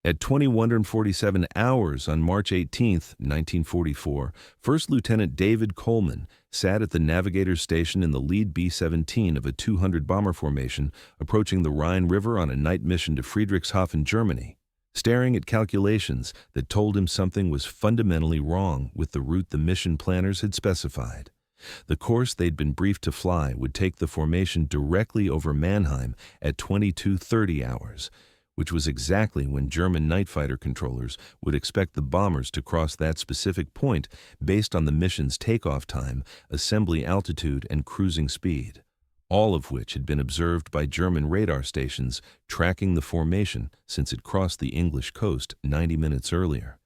At 2147 hours on March 18, 1944, First Lieutenant David Coleman sat at the Navigator station in the lead B-17 of a 200 bomber formation approaching the Rhine River on a night mission to Friedrichshafen, Germany, staring at calculations that told him something was fundamentally wrong with the route the mission planners had specified. The course they'd been briefed to fly would take the formation directly over Mannheim at 22:30 hours, which was exactly when German night fighter controllers would expect the bombers to cross that specific point based on the mission's takeoff time, assembly altitude, and cruising speed, all of which had been observed by German radar stations tracking the formation since it crossed the English coast 90 minutes earlier.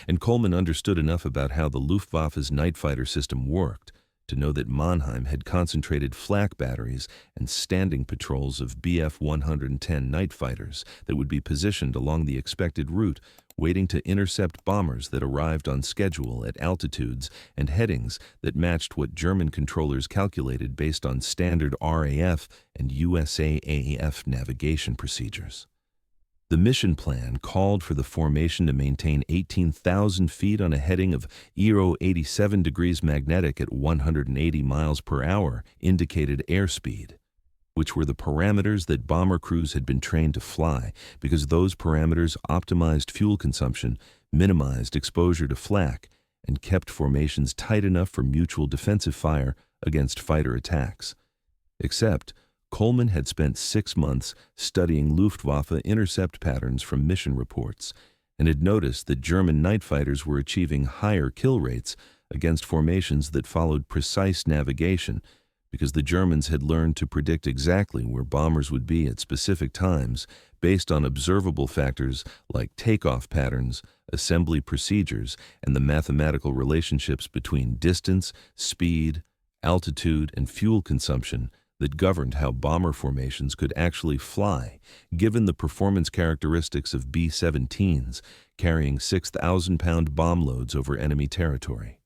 And Coleman understood enough about how the Luftwaffe's night fighter system worked to know that Mannheim had concentrated flak batteries and standing patrols of Bf-110 night fighters that would be positioned along the expected route, waiting to intercept bombers that arrived on schedule at altitudes and headings that matched what German controllers calculated based on standard RAF and USAAF navigation procedures. The mission plan called for the formation to maintain 18,000 feet on a heading of 87 degrees magnetic at 180 miles per hour indicated airspeed, which were the parameters that bomber crews had been trained to fly because those parameters optimized fuel consumption, minimized exposure to flak, and kept formations tight enough for mutual defensive fire against fighter attacks. Except Coleman had spent 6 months studying Luftwaffe intercept patterns from mission reports and had noticed that German night fighters were achieving higher kill rates against formations that followed precise navigation because the Germans had learned to predict exactly where bombers would be at specific times based on observable factors like takeoff patterns, assembly procedures, and the mathematical relationships between distance, speed, altitude, and fuel consumption that governed how bomber formations could actually fly, given the performance characteristics of B-17s carrying 6,000-pound bomb loads over enemy territory.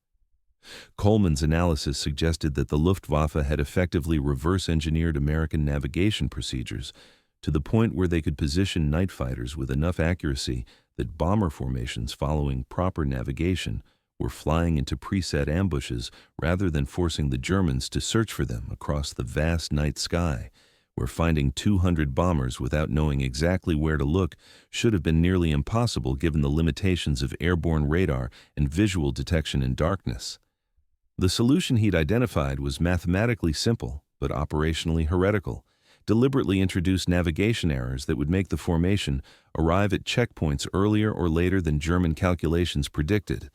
Coleman's analysis suggested that the Luftwaffe had effectively reverse-engineered American navigation procedures to the point where they could position night fighters with enough accuracy that bomber formations following proper navigation were flying into preset ambushes rather than forcing the Germans to search for them across the vast night sky, where finding 200 bombers without knowing exactly where to look should have been nearly impossible given the limitations of airborne radar and visual detection in darkness. The solution he'd identified was mathematically simple, but operationally heretical: deliberately introduce navigation errors that would make the formation arrive at checkpoints earlier or later than German calculations predicted.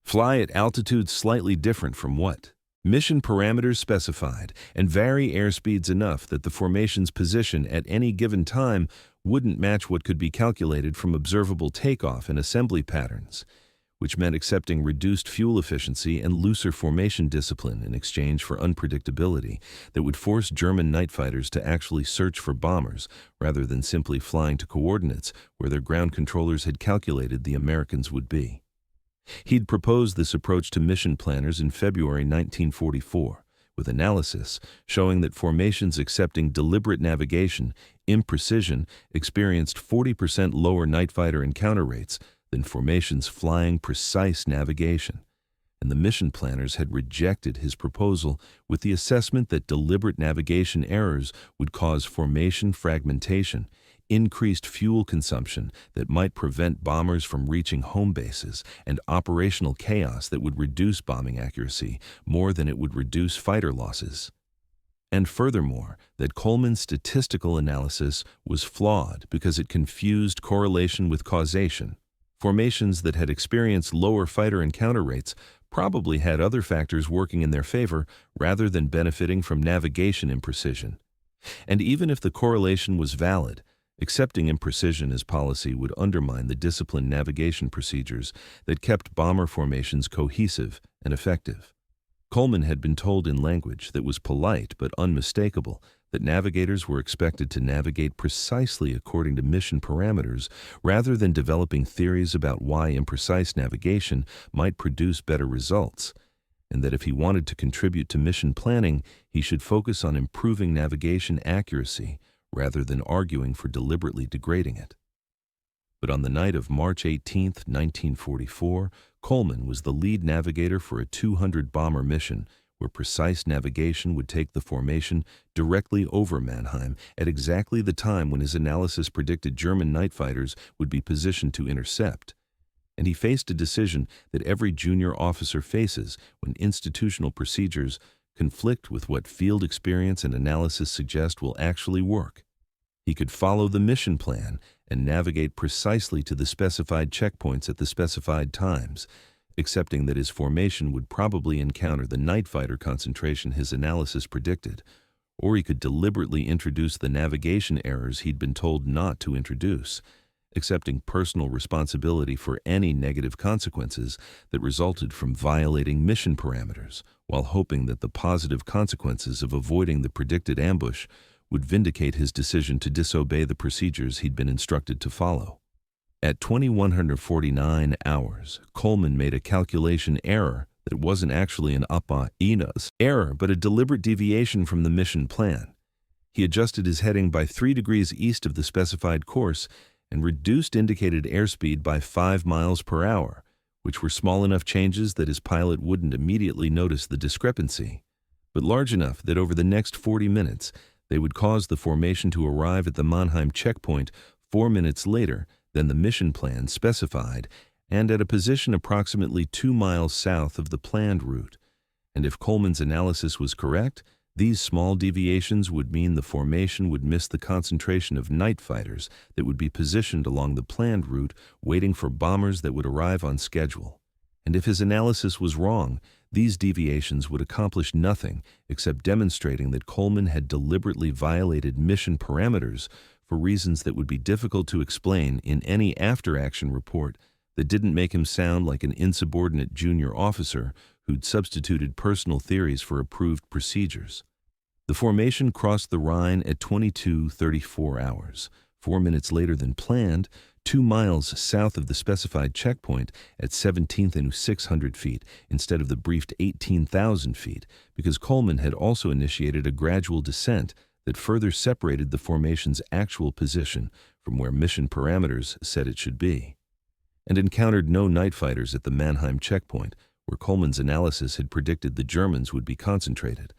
Fly at altitudes slightly different from what mission parameters specified, and vary airspeeds enough that the formation's position at any given time wouldn't match what could be calculated from observable takeoff and assembly patterns, which meant accepting reduced fuel efficiency and looser formation discipline in exchange for unpredictability that would force German night fighters to actually search for bombers rather than simply flying to coordinates where their ground controllers had calculated the Americans would be. He'd proposed this approach to mission planners in February 1944, with analysis showing that formations accepting deliberate navigation, imprecision, experienced 40% lower night fighter encounter rates than formations flying precise navigation. And the mission planners had rejected his proposal with the assessment that deliberate navigation errors would cause formation fragmentation, increased fuel consumption that might prevent bombers from reaching home bases, and operational chaos that would reduce bombing accuracy more than it would reduce fighter losses. And furthermore, that Coleman's statistical analysis was flawed because it confused correlation with causation. Formations that had experienced lower fighter encounter rates probably had other factors working in their favor rather than benefiting from navigation imprecision. And even if the correlation was valid, accepting imprecision as policy would undermine the disciplined navigation procedures that kept bomber formations cohesive and effective. Coleman had been told in language that was polite but unmistakable that navigators were expected to navigate precisely according to mission parameters rather than developing theories about why imprecise navigation might produce better results, and that if he wanted to contribute to mission planning, he should focus on improving navigation accuracy rather than arguing for deliberately degrading it. But on the night of March 18, 1944, Coleman was the lead navigator for a 200-bomber mission where precise navigation would take the formation directly over Mannheim at exactly the time when his analysis predicted German night fighters would be positioned to intercept. And he faced a decision that every junior officer faces when institutional procedures conflict with what field experience and analysis suggest will actually work. He could follow the mission plan and navigate precisely to the specified checkpoints at the specified times, accepting that his formation would probably encounter the night fighter concentration his analysis predicted, or he could deliberately introduce the navigation errors he'd been told not to introduce, accepting personal responsibility for any negative consequences that resulted from violating mission parameters, while hoping that the positive consequences of avoiding the predicted ambush would vindicate his decision to disobey the procedures he'd been instructed to follow. At 2149 hours, Coleman made a calculation error that wasn't actually an APA-INAS error, but a deliberate deviation from the mission plan. He adjusted his heading by 3 degrees east of the specified course and reduced indicated airspeed by 5 miles per hour, which were small enough changes that his pilot wouldn't immediately notice the discrepancy, but large enough that over the next 40 minutes, they would cause the formation to arrive at the Mannheim checkpoint 4 minutes later than the mission plan specified, and at a position approximately 2 miles south of the planned route. And if Coleman's analysis was correct, these small deviations would mean the formation would miss the concentration of night fighters that would be positioned along the planned route, waiting for bombers that would arrive on schedule. And if his analysis was wrong, these deviations would accomplish nothing except demonstrating that Coleman had deliberately violated mission parameters for reasons that would be difficult to explain in any after-action report that didn't make him sound like an insubordinate junior officer who'd substituted personal theories for approved procedures. The formation crossed the Rhine at 22:34 hours, 4 minutes later than planned, 2 miles south of the specified checkpoint at 17,600 feet instead of the briefed 18,000 feet, because Coleman had also initiated a gradual descent that further separated the formation's actual position from where mission parameters said it should be, and encountered no night fighters at the Mannheim checkpoint, where Coleman's analysis had predicted the Germans would be concentrated.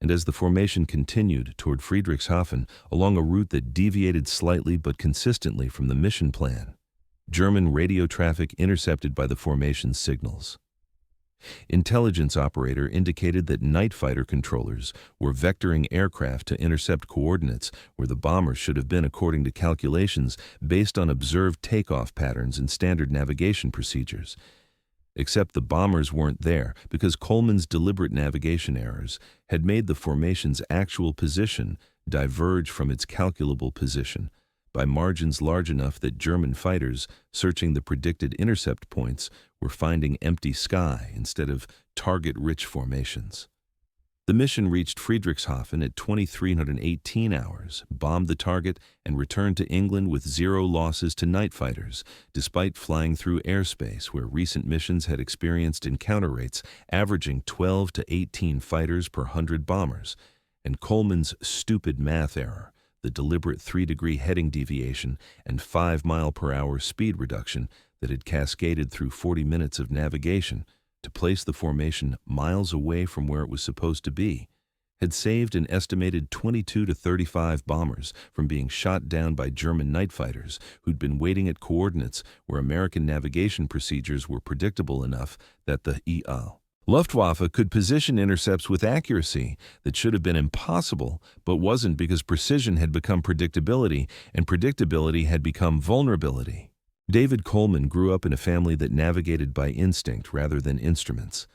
And as the formation continued toward Friedrichshafen along a route that deviated slightly but consistently from the mission plan, German radio traffic intercepted by the formation's signals. Intelligence operator indicated that night fighter controllers were vectoring aircraft to intercept coordinates where the bombers should have been according to calculations based on observed takeoff patterns and standard navigation procedures. Except the bombers weren't there because Coleman's deliberate navigation errors had made the formation's actual position diverge from its calculable position by margins large enough that German fighters searching the predicted intercept points were finding empty sky instead of target-rich formations. The mission reached Friedrichshafen at 2318 hours, bombed the target, and returned to England with 0 losses to night fighters, despite flying through airspace where recent missions had experienced encounter rates averaging 12 to 18 fighters per 100 bombers, and Coleman's stupid math error, the deliberate 3-degree heading deviation and 5-mile-per-hour speed reduction that had cascaded through 40 minutes of navigation to place the formation miles away from where it was supposed to be, had saved an estimated 22 to 35 bombers from being shot down by German night fighters who'd been waiting at coordinates where American navigation procedures were predictable enough that the Luftwaffe could position intercepts with accuracy that should have been impossible, but wasn't because precision had become predictability and predictability had become vulnerability. David Coleman grew up in a family that navigated by instinct rather than instruments.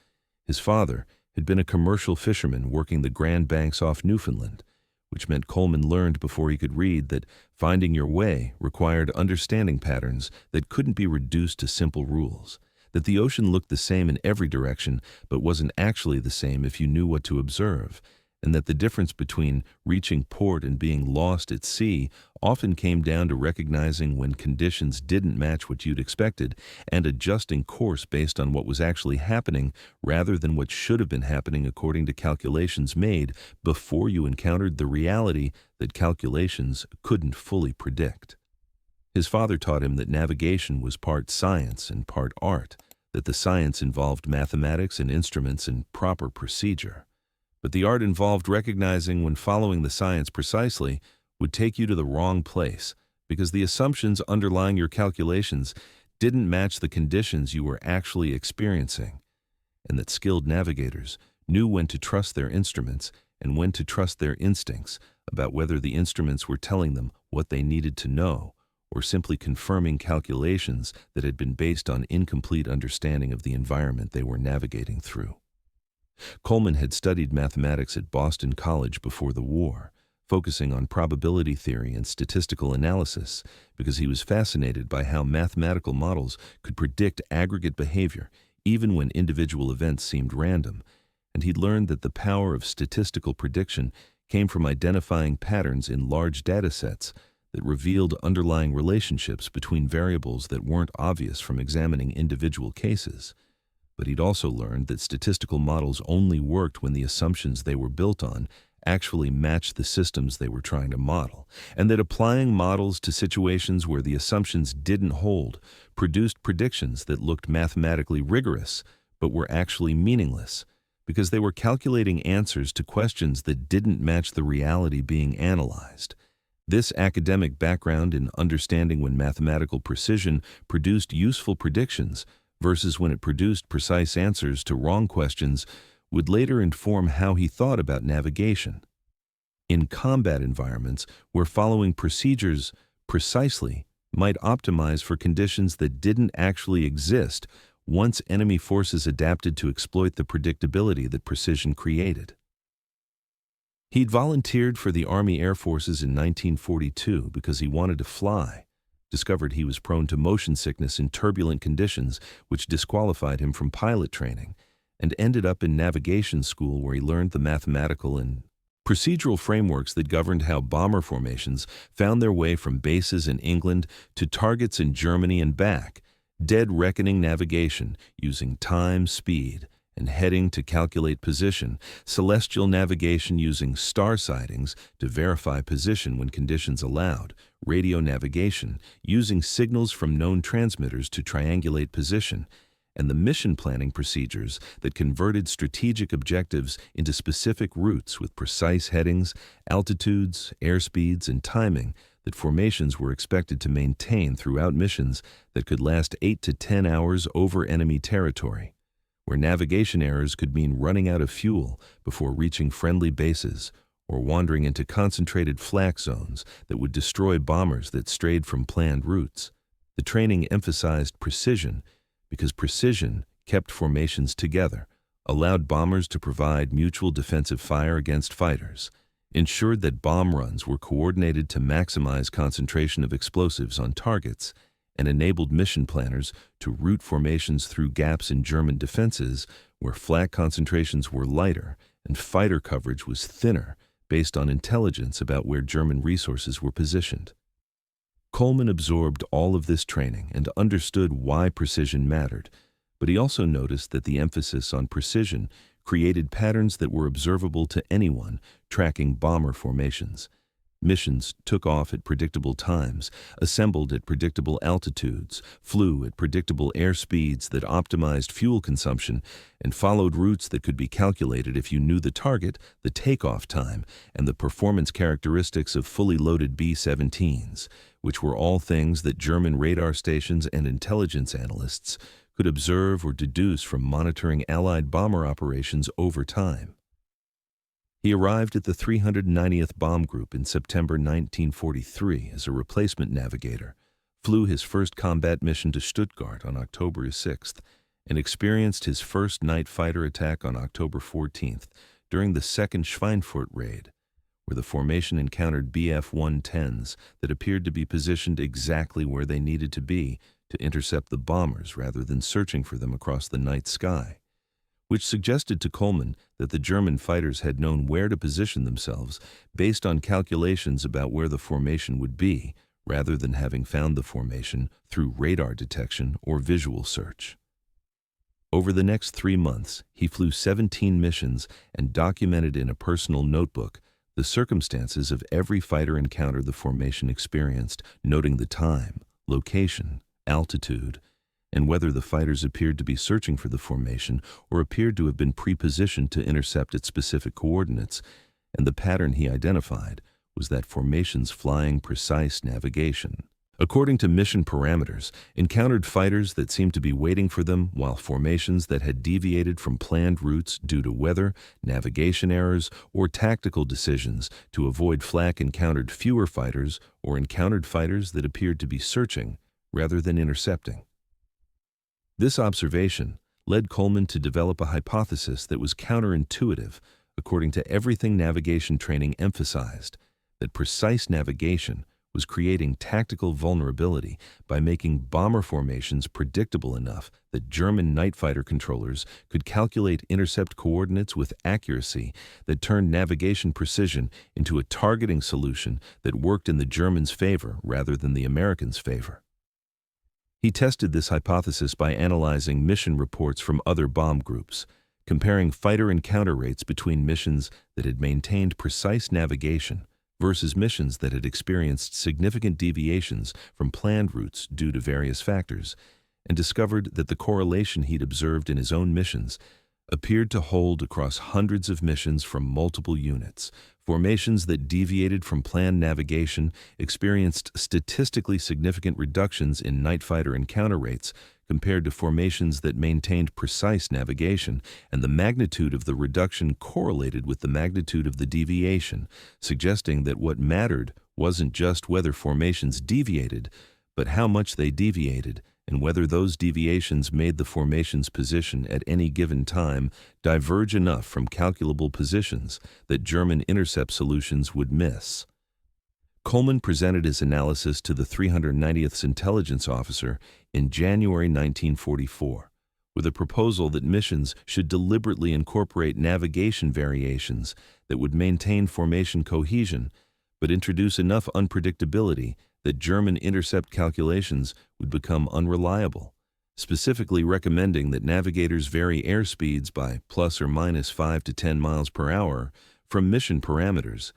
His father had been a commercial fisherman working the Grand Banks off Newfoundland, which meant Coleman learned before he could read that finding your way required understanding patterns that couldn't be reduced to simple rules, that the ocean looked the same in every direction but wasn't actually the same if you knew what to observe, and that the difference between reaching port and being lost at sea often came down to recognizing when conditions didn't match what you'd expected and adjusting course based on what was actually happening rather than what should have been happening according to calculations made before you encountered the reality that calculations couldn't fully predict. His father taught him that navigation was part science and part art, that the science involved mathematics and instruments and proper procedure. But the art involved recognizing when following the science precisely would take you to the wrong place, because the assumptions underlying your calculations didn't match the conditions you were actually experiencing, and that skilled navigators knew when to trust their instruments and when to trust their instincts about whether the instruments were telling them what they needed to know, or simply confirming calculations that had been based on incomplete understanding of the environment they were navigating through. Coleman had studied mathematics at Boston College before the war, focusing on probability theory and statistical analysis because he was fascinated by how mathematical models could predict aggregate behavior even when individual events seemed random, and he'd learned that the power of statistical prediction came from identifying patterns in large data sets that revealed underlying relationships between variables that weren't obvious from examining individual cases. But he'd also learned that statistical models only worked when the assumptions they were built on actually matched the systems they were trying to model, and that applying models to situations where the assumptions didn't hold produced predictions that looked mathematically rigorous but were actually meaningless, because they were calculating answers to questions that didn't match the reality being analyzed. This academic background in understanding when mathematical precision produced useful predictions versus when it produced precise answers to wrong questions would later inform how he thought about navigation. In combat environments where following procedures precisely might optimize for conditions that didn't actually exist once enemy forces adapted to exploit the predictability that precision created. He'd volunteered for the Army Air Forces in 1942 because he wanted to fly, discovered he was prone to motion sickness in turbulent conditions which disqualified him from pilot training, and ended up in navigation school where he learned the mathematical and procedural frameworks that governed how bomber formations found their way from bases in England to targets in Germany and back, dead reckoning navigation using time, speed, and heading to calculate position, celestial navigation using star sightings to verify position when conditions allowed, radio navigation using signals from known transmitters to triangulate position, and the mission planning procedures that converted strategic objectives into specific routes with precise headings, altitudes, airspeeds, and timing that formations were expected to maintain throughout missions that could last 8 to 10 hours over enemy territory, where navigation errors could mean running out of fuel before reaching friendly bases or wandering into concentrated flak zones that would destroy bombers that strayed from planned routes. The training emphasized precision because precision kept formations together, allowed bombers to provide mutual defensive fire against fighters, ensured that bomb runs were coordinated to maximize concentration of explosives on targets, and enabled mission planners to route formations through gaps in German defenses where flak concentrations were lighter and fighter coverage was thinner based on intelligence about where German resources were positioned. Coleman absorbed all of this training and understood why precision mattered, but he also noticed that the emphasis on precision created patterns that were observable to anyone tracking bomber formations. Missions took off at predictable times, assembled at predictable altitudes, flew at predictable airspeeds that optimized fuel consumption, and followed routes that could be calculated if you knew the target, the takeoff time, and the performance characteristics of fully loaded B-17s, which were all things that German radar stations and intelligence analysts could observe or deduce from monitoring Allied bomber operations over time. He arrived at the 390th Bomb Group in September 1943 as a replacement navigator, flew his first combat mission to Stuttgart on October 6th, and experienced his first night fighter attack on October 14th during the second Schweinfurt raid, where the formation encountered Bf-110s that appeared to be positioned exactly where they needed to be to intercept the bombers rather than searching for them across the night sky, which suggested to Coleman that the German fighters had known where to position themselves based on calculations about where the formation would be, rather than having found the formation through radar detection or visual search. Over the next 3 months, he flew 17 missions and documented in a personal notebook the circumstances of every fighter encounter the formation experienced, noting the time, location, altitude, and whether the fighters appeared to be searching for the formation or appeared to have been pre-positioned to intercept its specific coordinates, and the pattern he identified was that formation's flying precise navigation. According to mission parameters, encountered fighters that seemed to be waiting for them, while formations that had deviated from planned routes due to weather, navigation errors, or tactical decisions to avoid flak encountered fewer fighters or encountered fighters that appeared to be searching rather than intercepting. This observation led Coleman to develop a hypothesis that was counterintuitive according to everything navigation training emphasized, that precise navigation was creating tactical vulnerability by making bomber formations predictable enough that German night fighter controllers could calculate intercept coordinates with accuracy that turned navigation precision into a targeting solution that worked in the Germans' favor rather than the Americans' favor. He tested this hypothesis by analyzing mission reports from other bomb groups, comparing fighter encounter rates between missions that had maintained precise navigation versus missions that had experienced significant deviations from planned routes due to various factors, and discovered that the correlation he'd observed in his own missions appeared to hold across hundreds of missions from multiple units. Formations that deviated from planned navigation experienced statistically significant reductions in night fighter encounter rates compared to formations that maintained precise navigation, and the magnitude of the reduction correlated with the magnitude of the deviation, suggesting that what mattered wasn't just whether formations deviated, but how much they deviated, and whether those deviations made the formation's position at any given time diverge enough from calculable positions that German intercept solutions would miss. Coleman presented his analysis to the 390th Intelligence Officer in January 1944, with a proposal that missions should deliberately incorporate navigation variations that would maintain formation cohesion, but introduce enough unpredictability that German intercept calculations would become unreliable, specifically recommending that navigators vary airspeeds by plus or minus 5 to 10 miles per hour from mission parameters,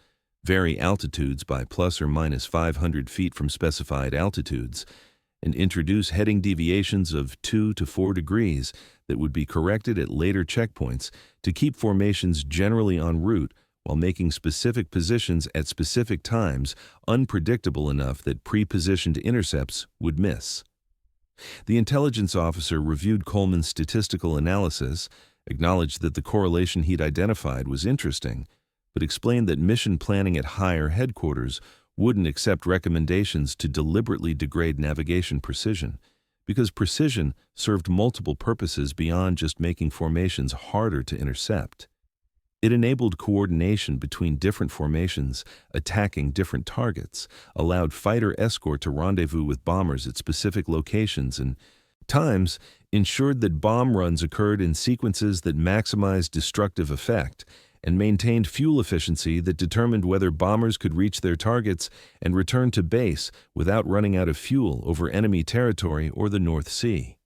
vary altitudes by plus or minus 500 feet from specified altitudes, and introduce heading deviations of 2 to 4 degrees that would be corrected at later checkpoints to keep formations generally en route while making specific positions at specific times unpredictable enough that pre-positioned intercepts would miss. The intelligence officer reviewed Coleman's statistical analysis, acknowledged that the correlation he'd identified was interesting, but explained that mission planning at higher headquarters wouldn't accept recommendations to deliberately degrade navigation precision, because precision served multiple purposes beyond just making formations harder to intercept. It enabled coordination between different formations attacking different targets, allowed fighter escort to rendezvous with bombers at specific locations, and times ensured that bomb runs occurred in sequences that maximized destructive effect, and maintained fuel efficiency that determined whether bombers could reach their targets and return to base without running out of fuel over enemy territory or the North Sea.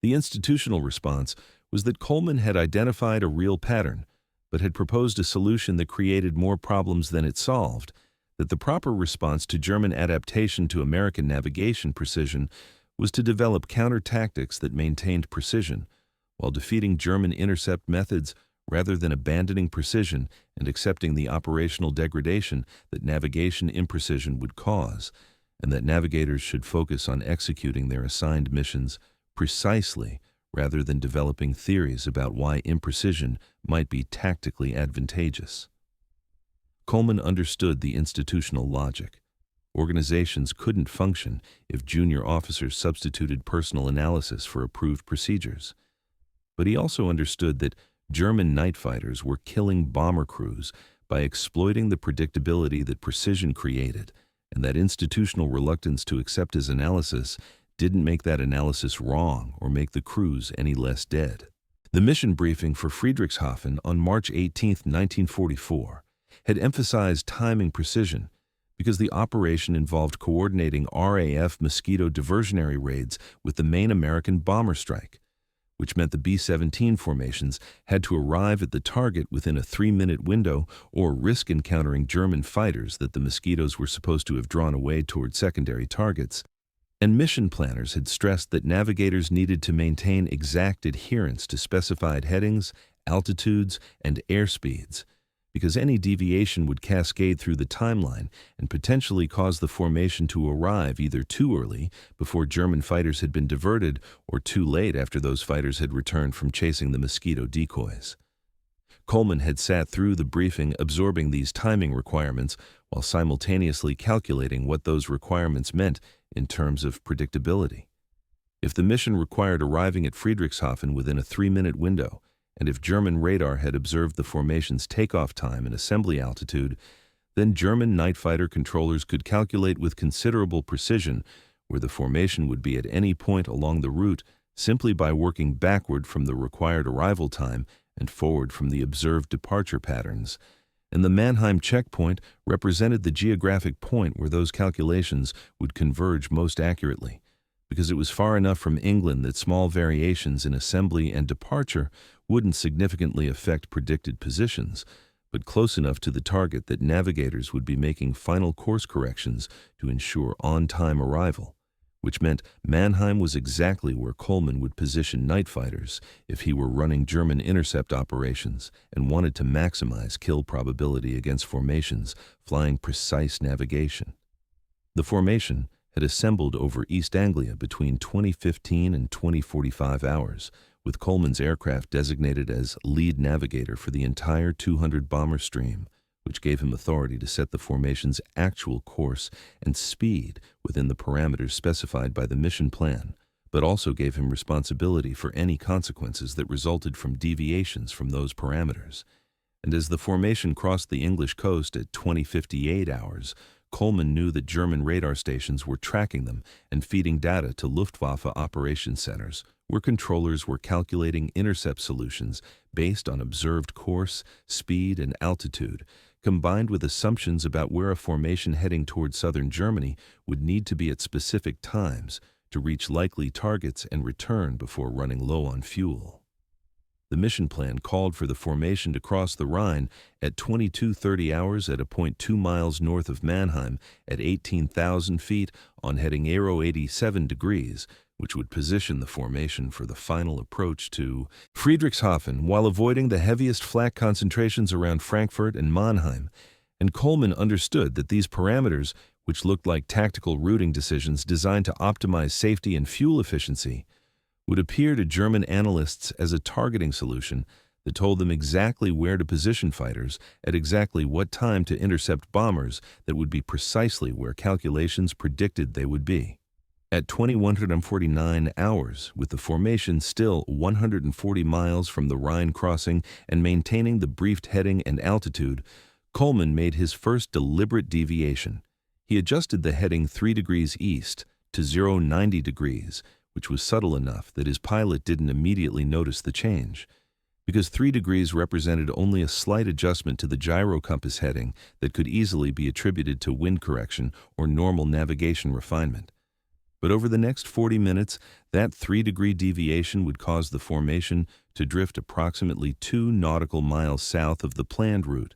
The institutional response was that Coleman had identified a real pattern, but had proposed a solution that created more problems than it solved, that the proper response to German adaptation to American navigation precision was to develop counter-tactics that maintained precision, while defeating German intercept methods rather than abandoning precision and accepting the operational degradation that navigation imprecision would cause, and that navigators should focus on executing their assigned missions precisely rather than developing theories about why imprecision might be tactically advantageous. Coleman understood the institutional logic. Organizations couldn't function if junior officers substituted personal analysis for approved procedures. But he also understood that German night fighters were killing bomber crews by exploiting the predictability that precision created, and that institutional reluctance to accept his analysis didn't make that analysis wrong or make the crews any less dead. The mission briefing for Friedrichshafen on March 18, 1944, had emphasized timing precision because the operation involved coordinating RAF Mosquito diversionary raids with the main American bomber strike, which meant the B-17 formations had to arrive at the target within a 3-minute window or risk encountering German fighters that the Mosquitoes were supposed to have drawn away toward secondary targets. And mission planners had stressed that navigators needed to maintain exact adherence to specified headings, altitudes, and airspeeds, because any deviation would cascade through the timeline and potentially cause the formation to arrive either too early, before German fighters had been diverted, or too late after those fighters had returned from chasing the Mosquito decoys. Coleman had sat through the briefing absorbing these timing requirements while simultaneously calculating what those requirements meant in terms of predictability. If the mission required arriving at Friedrichshafen within a 3-minute window, and if German radar had observed the formation's takeoff time and assembly altitude, then German night fighter controllers could calculate with considerable precision where the formation would be at any point along the route simply by working backward from the required arrival time and forward from the observed departure patterns. And the Mannheim checkpoint represented the geographic point where those calculations would converge most accurately, because it was far enough from England that small variations in assembly and departure wouldn't significantly affect predicted positions, but close enough to the target that navigators would be making final course corrections to ensure on-time arrival, which meant Mannheim was exactly where Coleman would position night fighters if he were running German intercept operations and wanted to maximize kill probability against formations flying precise navigation. The formation had assembled over East Anglia between 2015 and 2045 hours, with Coleman's aircraft designated as lead navigator for the entire 200-bomber stream, which gave him authority to set the formation's actual course and speed within the parameters specified by the mission plan, but also gave him responsibility for any consequences that resulted from deviations from those parameters. And as the formation crossed the English coast at 2058 hours, Coleman knew that German radar stations were tracking them and feeding data to Luftwaffe operation centers, where controllers were calculating intercept solutions based on observed course, speed, and altitude, combined with assumptions about where a formation heading toward southern Germany would need to be at specific times to reach likely targets and return before running low on fuel. The mission plan called for the formation to cross the Rhine at 22:30 hours at a point 2 miles north of Mannheim at 18,000 feet on heading Aero 87 degrees, which would position the formation for the final approach to Friedrichshafen while avoiding the heaviest flak concentrations around Frankfurt and Mannheim. And Coleman understood that these parameters, which looked like tactical routing decisions designed to optimize safety and fuel efficiency, would appear to German analysts as a targeting solution that told them exactly where to position fighters at exactly what time to intercept bombers that would be precisely where calculations predicted they would be. At 2149 hours, with the formation still 140 miles from the Rhine crossing and maintaining the briefed heading and altitude, Coleman made his first deliberate deviation. He adjusted the heading 3 degrees east to 090 degrees, which was subtle enough that his pilot didn't immediately notice the change, because 3 degrees represented only a slight adjustment to the gyro compass heading that could easily be attributed to wind correction or normal navigation refinement. But over the next 40 minutes, that 3-degree deviation would cause the formation to drift approximately 2 nautical miles south of the planned route,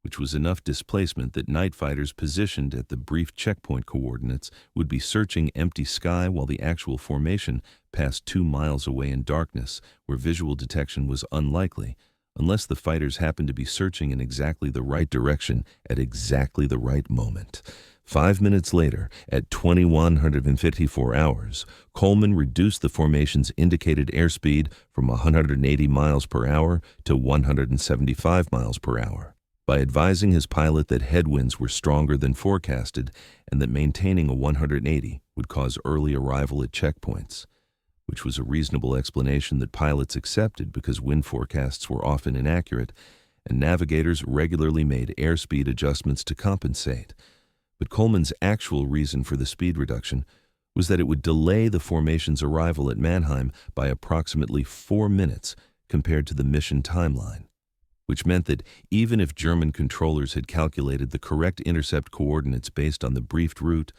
which was enough displacement that night fighters positioned at the brief checkpoint coordinates would be searching empty sky while the actual formation passed 2 miles away in darkness, where visual detection was unlikely, unless the fighters happened to be searching in exactly the right direction at exactly the right moment. 5 minutes later, at 2154 hours, Coleman reduced the formation's indicated airspeed from 180 miles per hour to 175 miles per hour. By advising his pilot that headwinds were stronger than forecasted and that maintaining a 180 would cause early arrival at checkpoints, which was a reasonable explanation that pilots accepted because wind forecasts were often inaccurate, and navigators regularly made airspeed adjustments to compensate. But Coleman's actual reason for the speed reduction was that it would delay the formation's arrival at Mannheim by approximately 4 minutes compared to the mission timeline, which meant that even if German controllers had calculated the correct intercept coordinates based on the briefed route,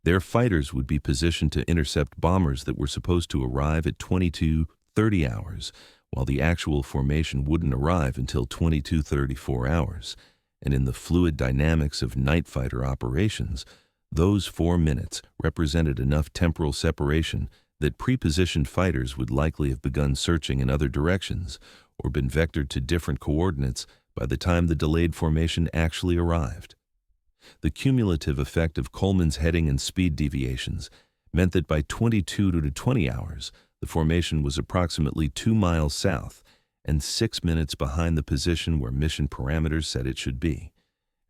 their fighters would be positioned to intercept bombers that were supposed to arrive at 22:30 30 hours, while the actual formation wouldn't arrive until 22:34 hours. And in the fluid dynamics of night fighter operations, those 4 minutes represented enough temporal separation that pre-positioned fighters would likely have begun searching in other directions or been vectored to different coordinates by the time the delayed formation actually arrived. The cumulative effect of Coleman's heading and speed deviations meant that by 22 to 20 hours, the formation was approximately 2 miles south and 6 minutes behind the position where mission parameters said it should be.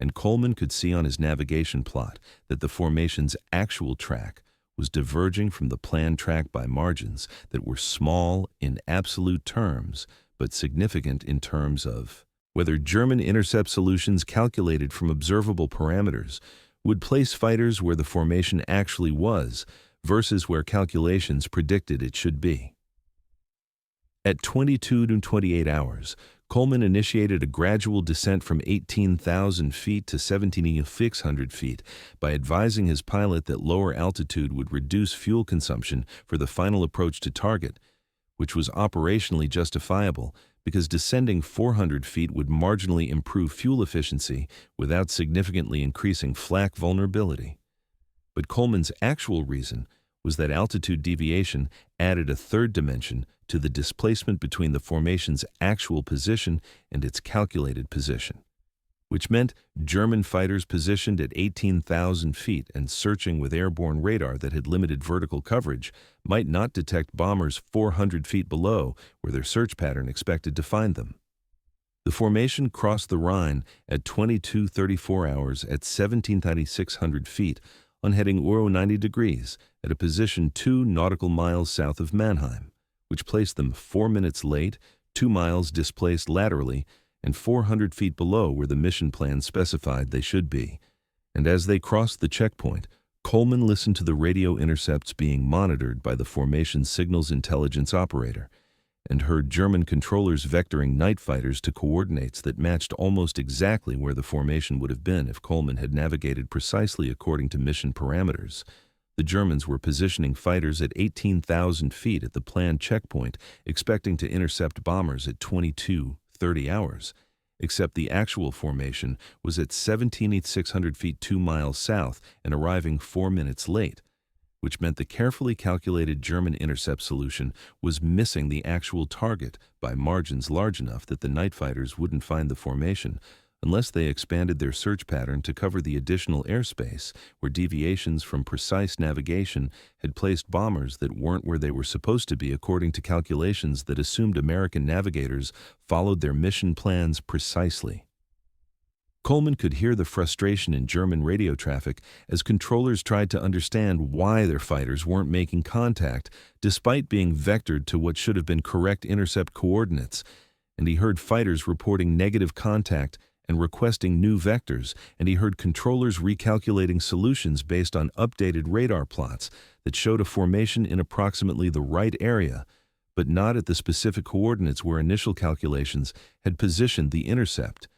And Coleman could see on his navigation plot that the formation's actual track was diverging from the planned track by margins that were small in absolute terms, but significant in terms of whether German intercept solutions calculated from observable parameters would place fighters where the formation actually was versus where calculations predicted it should be. At 22 to 28 hours, Coleman initiated a gradual descent from 18,000 feet to 17,600 feet by advising his pilot that lower altitude would reduce fuel consumption for the final approach to target, which was operationally justifiable because descending 400 feet would marginally improve fuel efficiency without significantly increasing flak vulnerability. But Coleman's actual reason was that altitude deviation added a third dimension to the displacement between the formation's actual position and its calculated position, which meant German fighters positioned at 18,000 feet and searching with airborne radar that had limited vertical coverage might not detect bombers 400 feet below where their search pattern expected to find them. The formation crossed the Rhine at 22:34 hours at 17,600 feet on heading 90 degrees at a position 2 nautical miles south of Mannheim, which placed them 4 minutes late, 2 miles displaced laterally, and 400 feet below where the mission plan specified they should be. And as they crossed the checkpoint, Coleman listened to the radio intercepts being monitored by the formation's signals intelligence operator and heard German controllers vectoring night fighters to coordinates that matched almost exactly where the formation would have been if Coleman had navigated precisely according to mission parameters. The Germans were positioning fighters at 18,000 feet at the planned checkpoint, expecting to intercept bombers at 22:30 hours, except the actual formation was at 17,600 feet 2 miles south and arriving 4 minutes late, which meant the carefully calculated German intercept solution was missing the actual target by margins large enough that the night fighters wouldn't find the formation unless they expanded their search pattern to cover the additional airspace where deviations from precise navigation had placed bombers that weren't where they were supposed to be according to calculations that assumed American navigators followed their mission plans precisely. Coleman could hear the frustration in German radio traffic as controllers tried to understand why their fighters weren't making contact despite being vectored to what should have been correct intercept coordinates, and he heard fighters reporting negative contact and requesting new vectors, and he heard controllers recalculating solutions based on updated radar plots that showed a formation in approximately the right area, but not at the specific coordinates where initial calculations had positioned the intercept.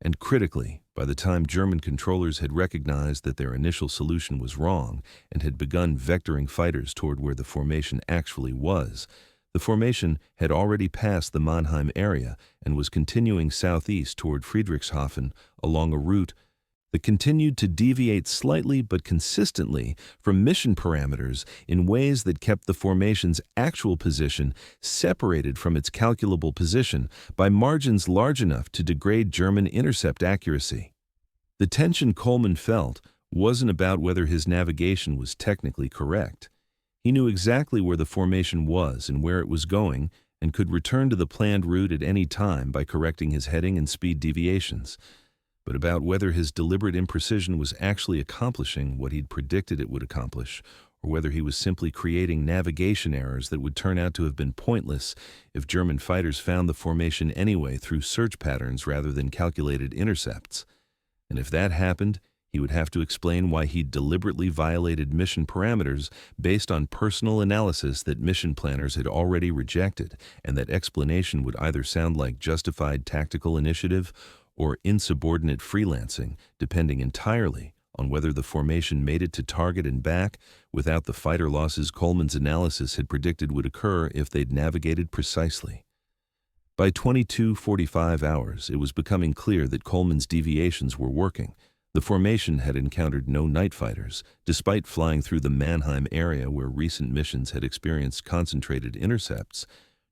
And critically, by the time German controllers had recognized that their initial solution was wrong and had begun vectoring fighters toward where the formation actually was, the formation had already passed the Mannheim area and was continuing southeast toward Friedrichshafen along a route that continued to deviate slightly but consistently from mission parameters in ways that kept the formation's actual position separated from its calculable position by margins large enough to degrade German intercept accuracy. The tension Coleman felt wasn't about whether his navigation was technically correct. He knew exactly where the formation was and where it was going and could return to the planned route at any time by correcting his heading and speed deviations. But about whether his deliberate imprecision was actually accomplishing what he'd predicted it would accomplish, or whether he was simply creating navigation errors that would turn out to have been pointless if German fighters found the formation anyway through search patterns rather than calculated intercepts. And if that happened, he would have to explain why he'd deliberately violated mission parameters based on personal analysis that mission planners had already rejected, and that explanation would either sound like justified tactical initiative or insubordinate freelancing, depending entirely on whether the formation made it to target and back without the fighter losses Coleman's analysis had predicted would occur if they'd navigated precisely. By 22:45 hours, it was becoming clear that Coleman's deviations were working. The formation had encountered no night fighters, despite flying through the Mannheim area where recent missions had experienced concentrated intercepts.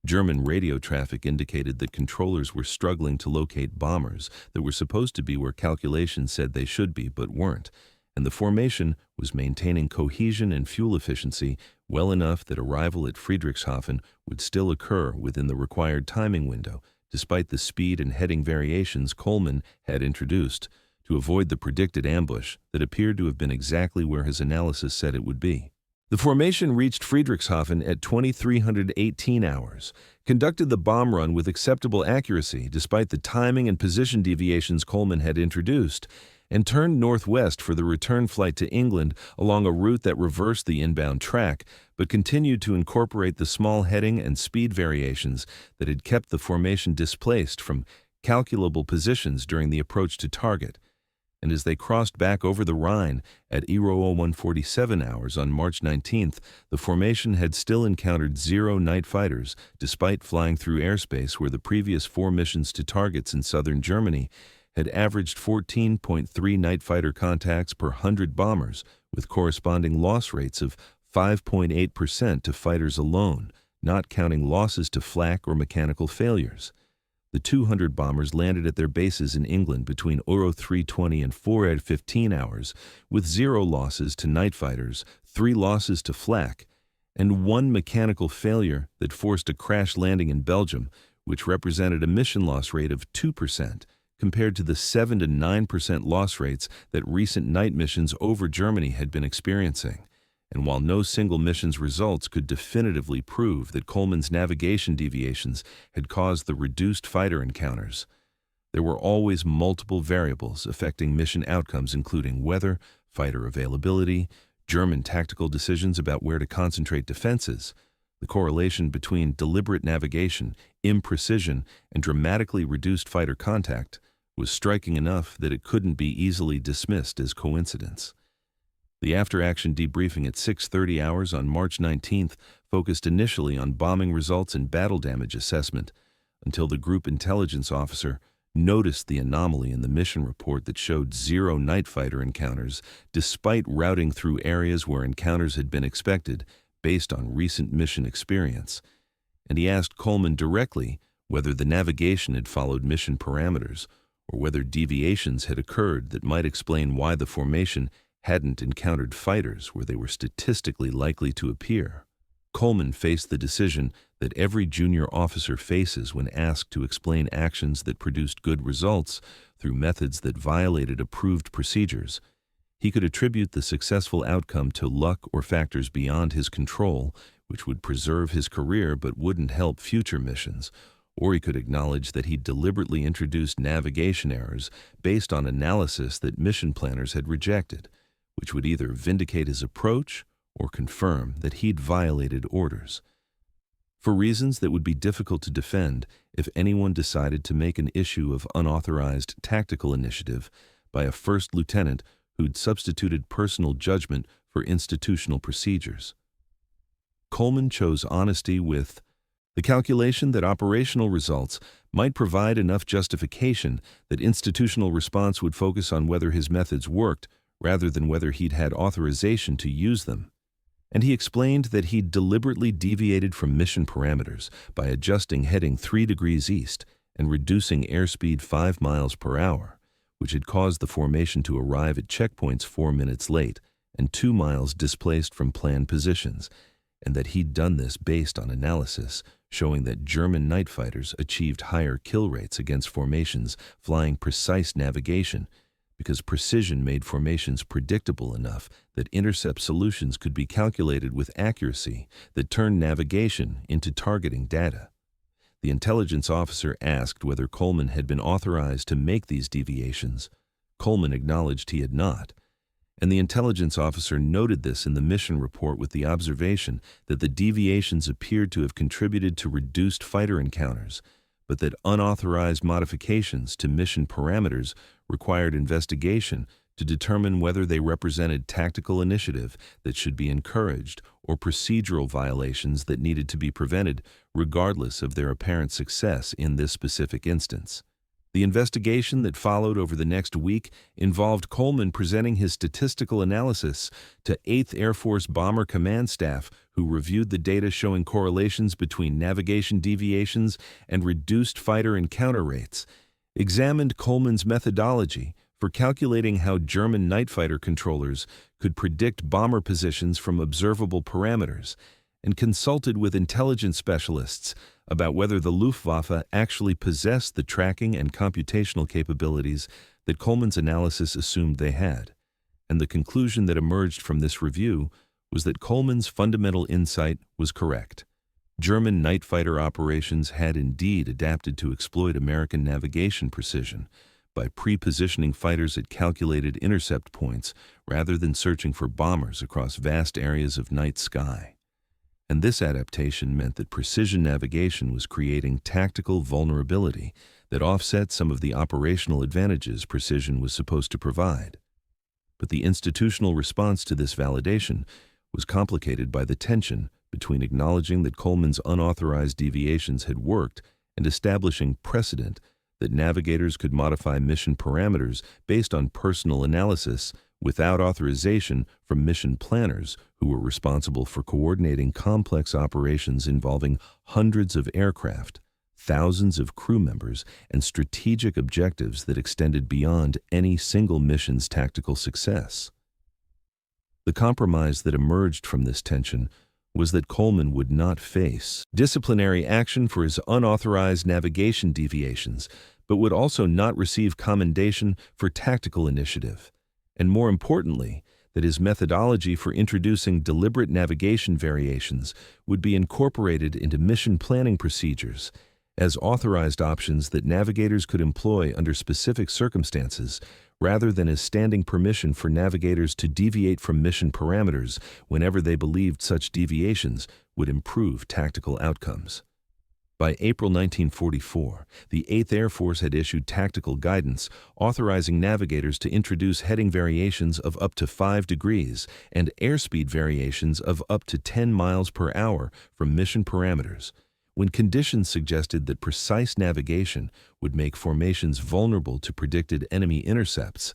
German radio traffic indicated that controllers were struggling to locate bombers that were supposed to be where calculations said they should be but weren't, and the formation was maintaining cohesion and fuel efficiency well enough that arrival at Friedrichshafen would still occur within the required timing window, despite the speed and heading variations Coleman had introduced, to avoid the predicted ambush that appeared to have been exactly where his analysis said it would be. The formation reached Friedrichshafen at 2318 hours, conducted the bomb run with acceptable accuracy despite the timing and position deviations Coleman had introduced, and turned northwest for the return flight to England along a route that reversed the inbound track, but continued to incorporate the small heading and speed variations that had kept the formation displaced from calculable positions during the approach to target. And as they crossed back over the Rhine at 0147 hours on March 19th, the formation had still encountered 0 night fighters, despite flying through airspace where the previous 4 missions to targets in southern Germany had averaged 14.3 night fighter contacts per 100 bombers, with corresponding loss rates of 5.8% to fighters alone, not counting losses to flak or mechanical failures. The 200 bombers landed at their bases in England between 0320 and 0415 hours, with 0 losses to night fighters, 3 losses to flak, and 1 mechanical failure that forced a crash landing in Belgium, which represented a mission loss rate of 2%, compared to the 7 to 9% loss rates that recent night missions over Germany had been experiencing. And while no single mission's results could definitively prove that Coleman's navigation deviations had caused the reduced fighter encounters, there were always multiple variables affecting mission outcomes, including weather, fighter availability, German tactical decisions about where to concentrate defenses. The correlation between deliberate navigation, imprecision, and dramatically reduced fighter contact was striking enough that it couldn't be easily dismissed as coincidence. The after-action debriefing at 6:30 hours on March 19th focused initially on bombing results and battle damage assessment, until the group intelligence officer noticed the anomaly in the mission report that showed 0 night fighter encounters, despite routing through areas where encounters had been expected based on recent mission experience. And he asked Coleman directly whether the navigation had followed mission parameters, or whether deviations had occurred that might explain why the formation hadn't encountered fighters where they were statistically likely to appear. Coleman faced the decision that every junior officer faces when asked to explain actions that produced good results through methods that violated approved procedures. He could attribute the successful outcome to luck or factors beyond his control, which would preserve his career but wouldn't help future missions, or he could acknowledge that he deliberately introduced navigation errors based on analysis that mission planners had rejected, which would either vindicate his approach or confirm that he'd violated orders. For reasons that would be difficult to defend if anyone decided to make an issue of unauthorized tactical initiative by a first lieutenant who'd substituted personal judgment for institutional procedures. Coleman chose honesty with the calculation that operational results might provide enough justification that institutional response would focus on whether his methods worked rather than whether he'd had authorization to use them. And he explained that he'd deliberately deviated from mission parameters by adjusting heading 3 degrees east and reducing airspeed 5 miles per hour, which had caused the formation to arrive at checkpoints 4 minutes late and 2 miles displaced from planned positions, and that he'd done this based on analysis showing that German night fighters achieved higher kill rates against formations flying precise navigation, because precision made formations predictable enough that intercept solutions could be calculated with accuracy that turned navigation into targeting data. The intelligence officer asked whether Coleman had been authorized to make these deviations. Coleman acknowledged he had not, and the intelligence officer noted this in the mission report with the observation that the deviations appeared to have contributed to reduced fighter encounters, but that unauthorized modifications to mission parameters required investigation to determine whether they represented tactical initiative that should be encouraged or procedural violations that needed to be prevented, regardless of their apparent success in this specific instance. The investigation that followed over the next week involved Coleman presenting his statistical analysis to 8th Air Force Bomber Command Staff, who reviewed the data showing correlations between navigation deviations and reduced fighter encounter rates, examined Coleman's methodology for calculating how German night fighter controllers could predict bomber positions from observable parameters, and consulted with intelligence specialists about whether the Luftwaffe actually possessed the tracking and computational capabilities that Coleman's analysis assumed they had. And the conclusion that emerged from this review was that Coleman's fundamental insight was correct. German night fighter operations had indeed adapted to exploit American navigation precision by pre-positioning fighters at calculated intercept points rather than searching for bombers across vast areas of night sky. And this adaptation meant that precision navigation was creating tactical vulnerability that offset some of the operational advantages precision was supposed to provide. But the institutional response to this validation was complicated by the tension between acknowledging that Coleman's unauthorized deviations had worked and establishing precedent that navigators could modify mission parameters based on personal analysis without authorization from mission planners who were responsible for coordinating complex operations involving hundreds of aircraft, thousands of crew members, and strategic objectives that extended beyond any single mission's tactical success. The compromise that emerged from this tension was that Coleman would not face disciplinary action for his unauthorized navigation deviations, but would also not receive commendation for tactical initiative, and more importantly, that his methodology for introducing deliberate navigation variations would be incorporated into mission planning procedures as authorized options that navigators could employ under specific circumstances, rather than as standing permission for navigators to deviate from mission parameters whenever they believed such deviations would improve tactical outcomes. By April 1944, the 8th Air Force had issued tactical guidance authorizing navigators to introduce heading variations of up to 5 degrees and airspeed variations of up to 10 miles per hour from mission parameters, when conditions suggested that precise navigation would make formations vulnerable to predicted enemy intercepts,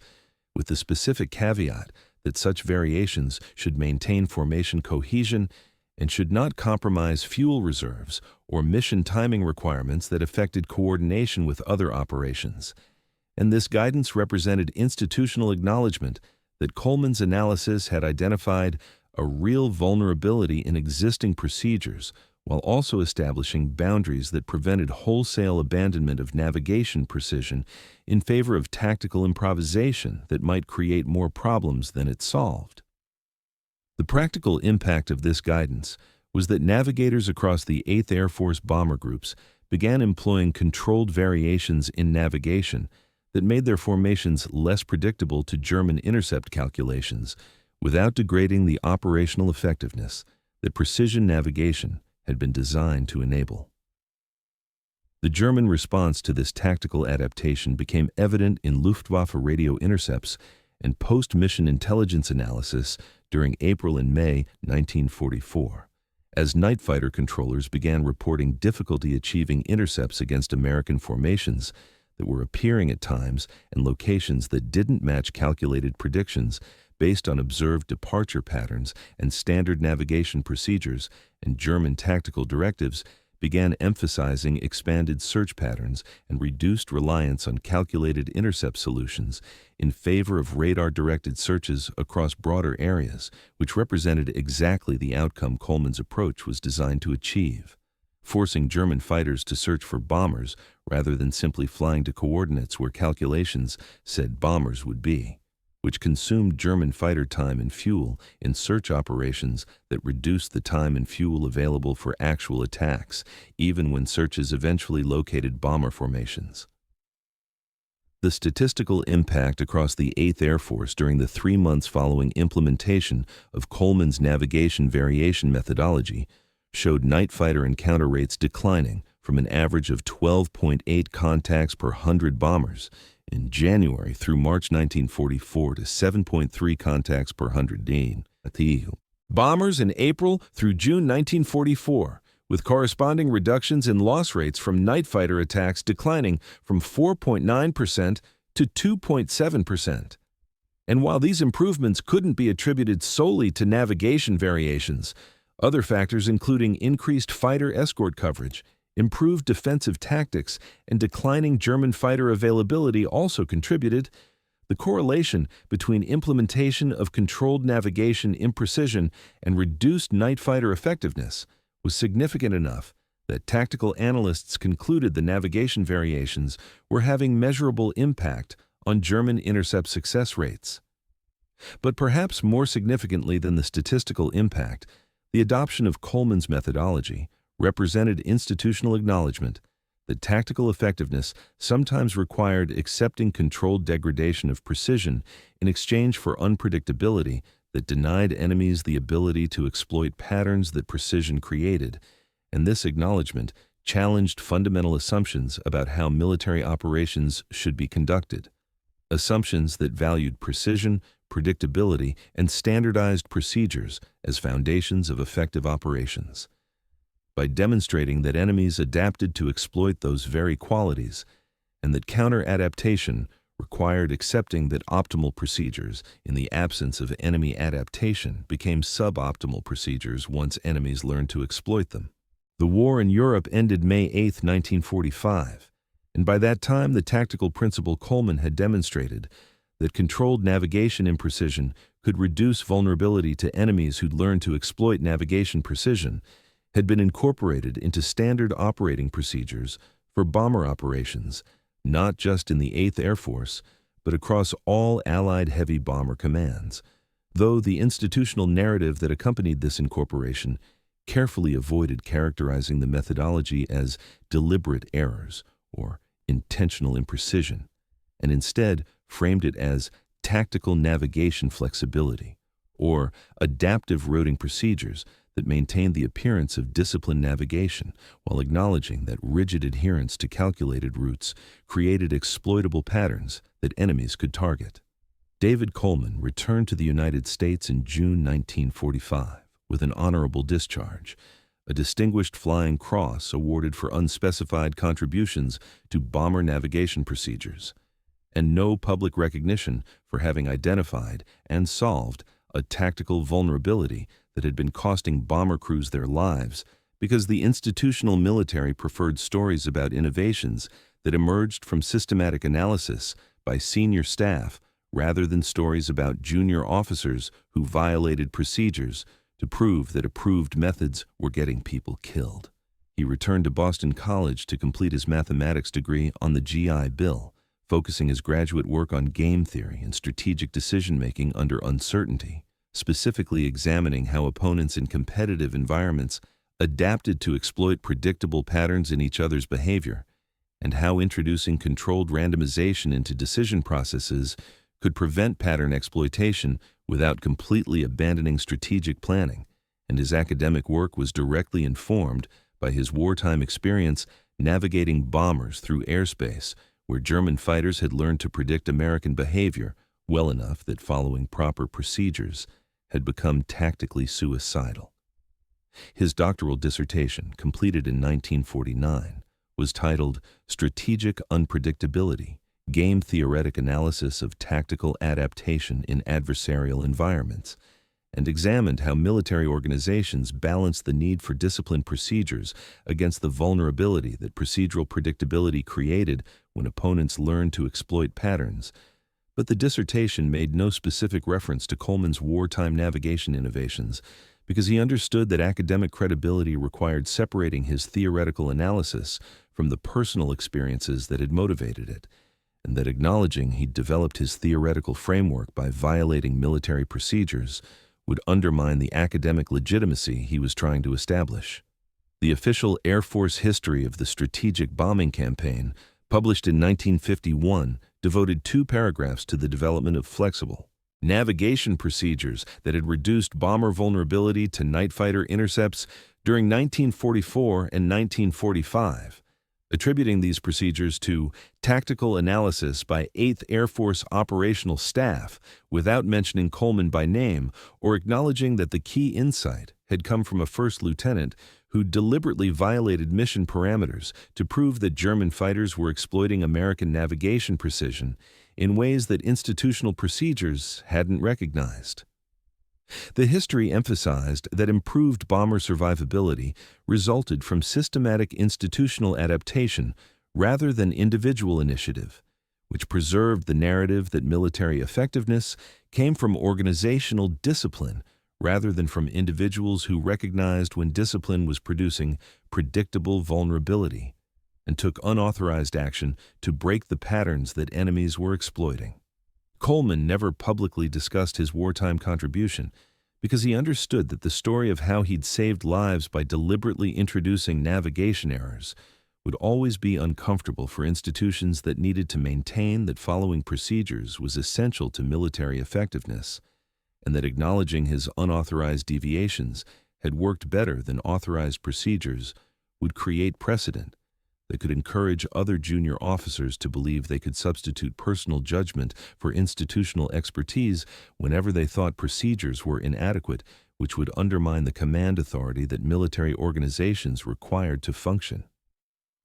with the specific caveat that such variations should maintain formation cohesion and should not compromise fuel reserves or mission timing requirements that affected coordination with other operations. And this guidance represented institutional acknowledgement that Coleman's analysis had identified a real vulnerability in existing procedures, while also establishing boundaries that prevented wholesale abandonment of navigation precision in favor of tactical improvisation that might create more problems than it solved. The practical impact of this guidance was that navigators across the 8th Air Force bomber groups began employing controlled variations in navigation that made their formations less predictable to German intercept calculations without degrading the operational effectiveness that precision navigation had been designed to enable. The German response to this tactical adaptation became evident in Luftwaffe radio intercepts and post-mission intelligence analysis during April and May 1944, as night fighter controllers began reporting difficulty achieving intercepts against American formations that were appearing at times and locations that didn't match calculated predictions based on observed departure patterns and standard navigation procedures, and German tactical directives began emphasizing expanded search patterns and reduced reliance on calculated intercept solutions in favor of radar-directed searches across broader areas, which represented exactly the outcome Coleman's approach was designed to achieve, forcing German fighters to search for bombers rather than simply flying to coordinates where calculations said bombers would be, which consumed German fighter time and fuel in search operations that reduced the time and fuel available for actual attacks, even when searches eventually located bomber formations. The statistical impact across the 8th Air Force during the 3 months following implementation of Coleman's navigation variation methodology showed night fighter encounter rates declining from an average of 12.8 contacts per 100 bombers in January through March 1944 to 7.3 contacts per 100 bombers in April through June 1944, with corresponding reductions in loss rates from night fighter attacks declining from 4.9% to 2.7%. And while these improvements couldn't be attributed solely to navigation variations, other factors including increased fighter escort coverage, improved defensive tactics, and declining German fighter availability also contributed. The correlation between implementation of controlled navigation imprecision and reduced night fighter effectiveness was significant enough that tactical analysts concluded the navigation variations were having measurable impact on German intercept success rates. But perhaps more significantly than the statistical impact, the adoption of Coleman's methodology represented institutional acknowledgement that tactical effectiveness sometimes required accepting controlled degradation of precision in exchange for unpredictability that denied enemies the ability to exploit patterns that precision created, and this acknowledgement challenged fundamental assumptions about how military operations should be conducted, assumptions that valued precision, predictability, and standardized procedures as foundations of effective operations. By demonstrating that enemies adapted to exploit those very qualities, and that counter-adaptation required accepting that optimal procedures, in the absence of enemy adaptation, became suboptimal procedures once enemies learned to exploit them. The war in Europe ended May 8, 1945, and by that time the tactical principle Coleman had demonstrated that controlled navigation imprecision could reduce vulnerability to enemies who'd learned to exploit navigation precision had been incorporated into standard operating procedures for bomber operations, not just in the 8th Air Force, but across all Allied heavy bomber commands, though the institutional narrative that accompanied this incorporation carefully avoided characterizing the methodology as deliberate errors or intentional imprecision, and instead framed it as tactical navigation flexibility or adaptive routing procedures that maintained the appearance of disciplined navigation while acknowledging that rigid adherence to calculated routes created exploitable patterns that enemies could target. David Coleman returned to the United States in June 1945 with an honorable discharge, a Distinguished Flying Cross awarded for unspecified contributions to bomber navigation procedures, and no public recognition for having identified and solved a tactical vulnerability that had been costing bomber crews their lives because the institutional military preferred stories about innovations that emerged from systematic analysis by senior staff rather than stories about junior officers who violated procedures to prove that approved methods were getting people killed. He returned to Boston College to complete his mathematics degree on the GI Bill, focusing his graduate work on game theory and strategic decision-making under uncertainty, specifically examining how opponents in competitive environments adapted to exploit predictable patterns in each other's behavior, and how introducing controlled randomization into decision processes could prevent pattern exploitation without completely abandoning strategic planning, and his academic work was directly informed by his wartime experience navigating bombers through airspace where German fighters had learned to predict American behavior well enough that following proper procedures had become tactically suicidal. His doctoral dissertation, completed in 1949, was titled Strategic Unpredictability, Game Theoretic Analysis of Tactical Adaptation in Adversarial Environments, and examined how military organizations balanced the need for disciplined procedures against the vulnerability that procedural predictability created when opponents learned to exploit patterns. But the dissertation made no specific reference to Coleman's wartime navigation innovations because he understood that academic credibility required separating his theoretical analysis from the personal experiences that had motivated it, and that acknowledging he'd developed his theoretical framework by violating military procedures would undermine the academic legitimacy he was trying to establish. The official Air Force history of the strategic bombing campaign, published in 1951, devoted 2 paragraphs to the development of flexible navigation procedures that had reduced bomber vulnerability to night fighter intercepts during 1944 and 1945, attributing these procedures to tactical analysis by 8th Air Force operational staff without mentioning Coleman by name or acknowledging that the key insight had come from a first lieutenant who deliberately violated mission parameters to prove that German fighters were exploiting American navigation precision in ways that institutional procedures hadn't recognized. The history emphasized that improved bomber survivability resulted from systematic institutional adaptation rather than individual initiative, which preserved the narrative that military effectiveness came from organizational discipline rather than from individuals who recognized when discipline was producing predictable vulnerability and took unauthorized action to break the patterns that enemies were exploiting. Coleman never publicly discussed his wartime contribution because he understood that the story of how he'd saved lives by deliberately introducing navigation errors would always be uncomfortable for institutions that needed to maintain that following procedures was essential to military effectiveness, and that acknowledging his unauthorized deviations had worked better than authorized procedures would create precedent that could encourage other junior officers to believe they could substitute personal judgment for institutional expertise whenever they thought procedures were inadequate, which would undermine the command authority that military organizations required to function.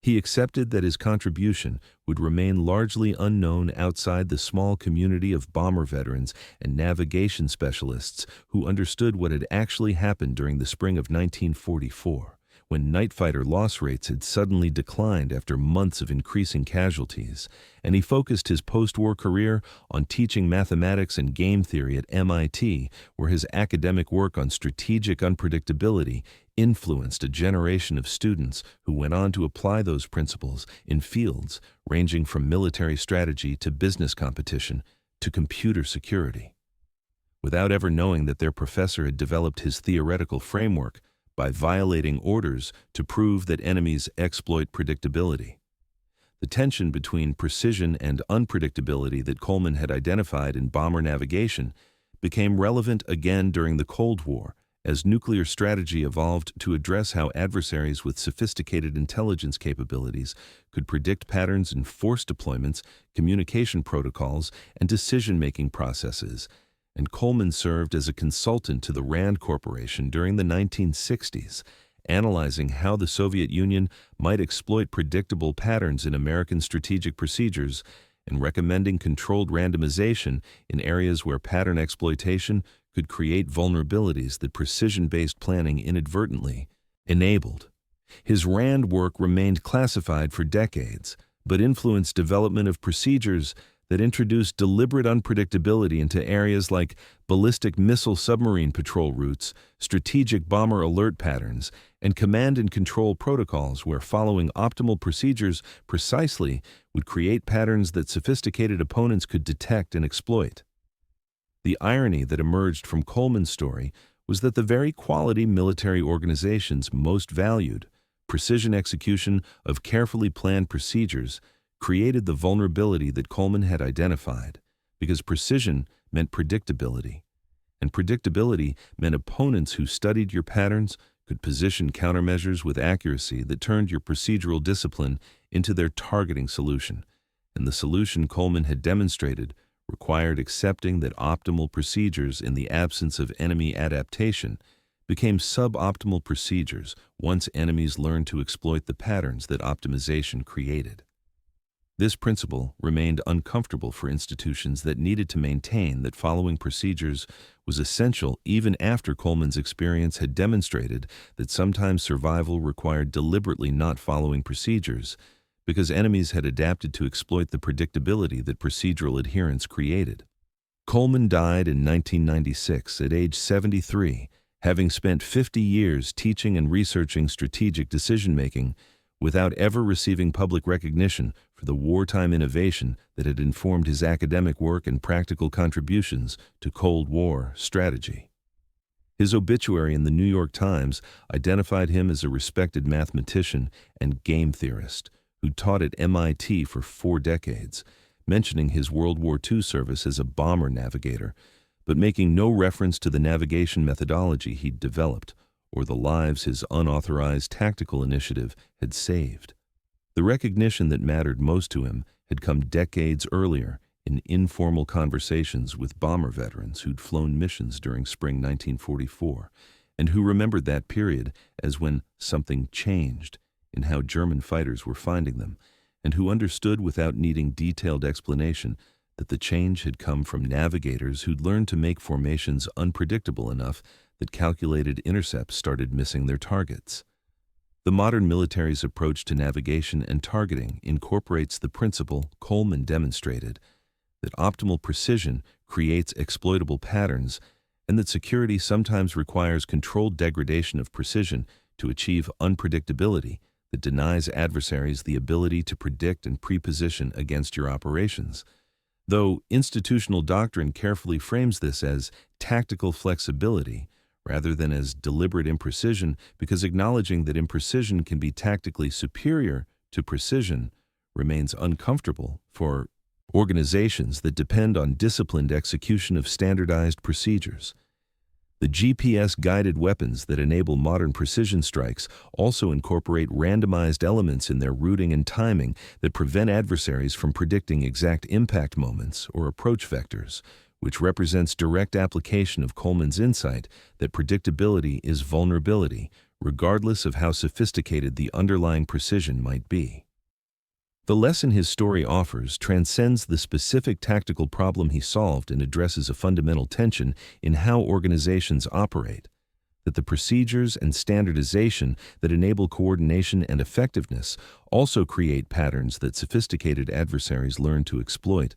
He accepted that his contribution would remain largely unknown outside the small community of bomber veterans and navigation specialists who understood what had actually happened during the spring of 1944. When night fighter loss rates had suddenly declined after months of increasing casualties, and he focused his post-war career on teaching mathematics and game theory at MIT, where his academic work on strategic unpredictability influenced a generation of students who went on to apply those principles in fields ranging from military strategy to business competition to computer security. Without ever knowing that their professor had developed his theoretical framework by violating orders to prove that enemies exploit predictability. The tension between precision and unpredictability that Coleman had identified in bomber navigation became relevant again during the Cold War as nuclear strategy evolved to address how adversaries with sophisticated intelligence capabilities could predict patterns in force deployments, communication protocols, and decision-making processes, and Coleman served as a consultant to the Rand Corporation during the 1960s, analyzing how the Soviet Union might exploit predictable patterns in American strategic procedures and recommending controlled randomization in areas where pattern exploitation could create vulnerabilities that precision-based planning inadvertently enabled. His Rand work remained classified for decades, but influenced development of procedures that introduced deliberate unpredictability into areas like ballistic missile submarine patrol routes, strategic bomber alert patterns, and command and control protocols where following optimal procedures precisely would create patterns that sophisticated opponents could detect and exploit. The irony that emerged from Coleman's story was that the very quality military organizations most valued, precision execution of carefully planned procedures, created the vulnerability that Coleman had identified, because precision meant predictability, and predictability meant opponents who studied your patterns could position countermeasures with accuracy that turned your procedural discipline into their targeting solution, and the solution Coleman had demonstrated required accepting that optimal procedures in the absence of enemy adaptation became suboptimal procedures once enemies learned to exploit the patterns that optimization created. This principle remained uncomfortable for institutions that needed to maintain that following procedures was essential even after Coleman's experience had demonstrated that sometimes survival required deliberately not following procedures because enemies had adapted to exploit the predictability that procedural adherence created. Coleman died in 1996 at age 73, having spent 50 years teaching and researching strategic decision-making without ever receiving public recognition for the wartime innovation that had informed his academic work and practical contributions to Cold War strategy. His obituary in the New York Times identified him as a respected mathematician and game theorist who taught at MIT for 4 decades, mentioning his World War II service as a bomber navigator, but making no reference to the navigation methodology he'd developed or the lives his unauthorized tactical initiative had saved. The recognition that mattered most to him had come decades earlier in informal conversations with bomber veterans who'd flown missions during spring 1944, and who remembered that period as when something changed in how German fighters were finding them, and who understood without needing detailed explanation that the change had come from navigators who'd learned to make formations unpredictable enough that calculated intercepts started missing their targets. The modern military's approach to navigation and targeting incorporates the principle Coleman demonstrated, that optimal precision creates exploitable patterns, and that security sometimes requires controlled degradation of precision to achieve unpredictability that denies adversaries the ability to predict and preposition against your operations. Though institutional doctrine carefully frames this as tactical flexibility rather than as deliberate imprecision, because acknowledging that imprecision can be tactically superior to precision remains uncomfortable for organizations that depend on disciplined execution of standardized procedures. The GPS-guided weapons that enable modern precision strikes also incorporate randomized elements in their routing and timing that prevent adversaries from predicting exact impact moments or approach vectors, which represents direct application of Coleman's insight that predictability is vulnerability, regardless of how sophisticated the underlying precision might be. The lesson his story offers transcends the specific tactical problem he solved and addresses a fundamental tension in how organizations operate, that the procedures and standardization that enable coordination and effectiveness also create patterns that sophisticated adversaries learn to exploit,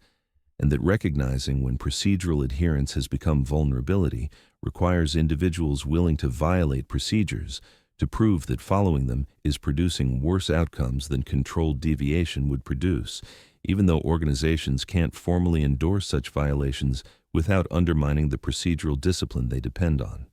and that recognizing when procedural adherence has become vulnerability requires individuals willing to violate procedures to prove that following them is producing worse outcomes than controlled deviation would produce, even though organizations can't formally endorse such violations without undermining the procedural discipline they depend on.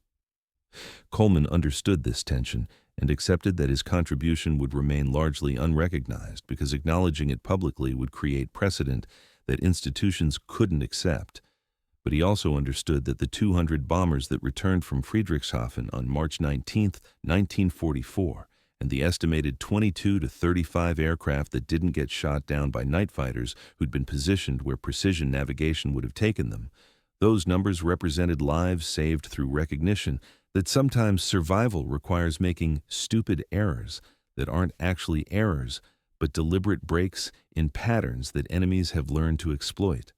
Coleman understood this tension and accepted that his contribution would remain largely unrecognized because acknowledging it publicly would create precedent that institutions couldn't accept. But he also understood that the 200 bombers that returned from Friedrichshafen on March 19, 1944, and the estimated 22 to 35 aircraft that didn't get shot down by night fighters who'd been positioned where precision navigation would have taken them, those numbers represented lives saved through recognition that sometimes survival requires making stupid errors that aren't actually errors, but deliberate breaks in patterns that enemies have learned to exploit.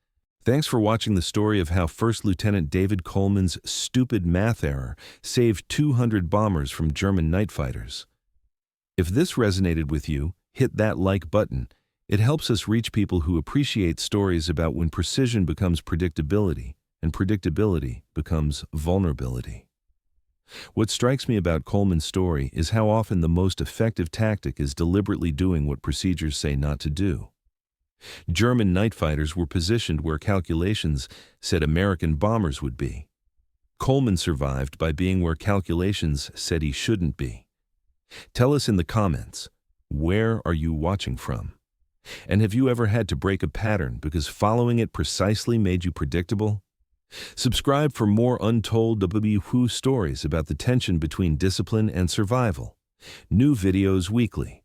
Thanks for watching the story of how First Lieutenant David Coleman's stupid math error saved 200 bombers from German night fighters. If this resonated with you, hit that like button. It helps us reach people who appreciate stories about when precision becomes predictability and predictability becomes vulnerability. What strikes me about Coleman's story is how often the most effective tactic is deliberately doing what procedures say not to do. German night fighters were positioned where calculations said American bombers would be. Coleman survived by being where calculations said he shouldn't be. Tell us in the comments, where are you watching from? And have you ever had to break a pattern because following it precisely made you predictable? Subscribe for more untold WHU stories about the tension between discipline and survival. New videos weekly.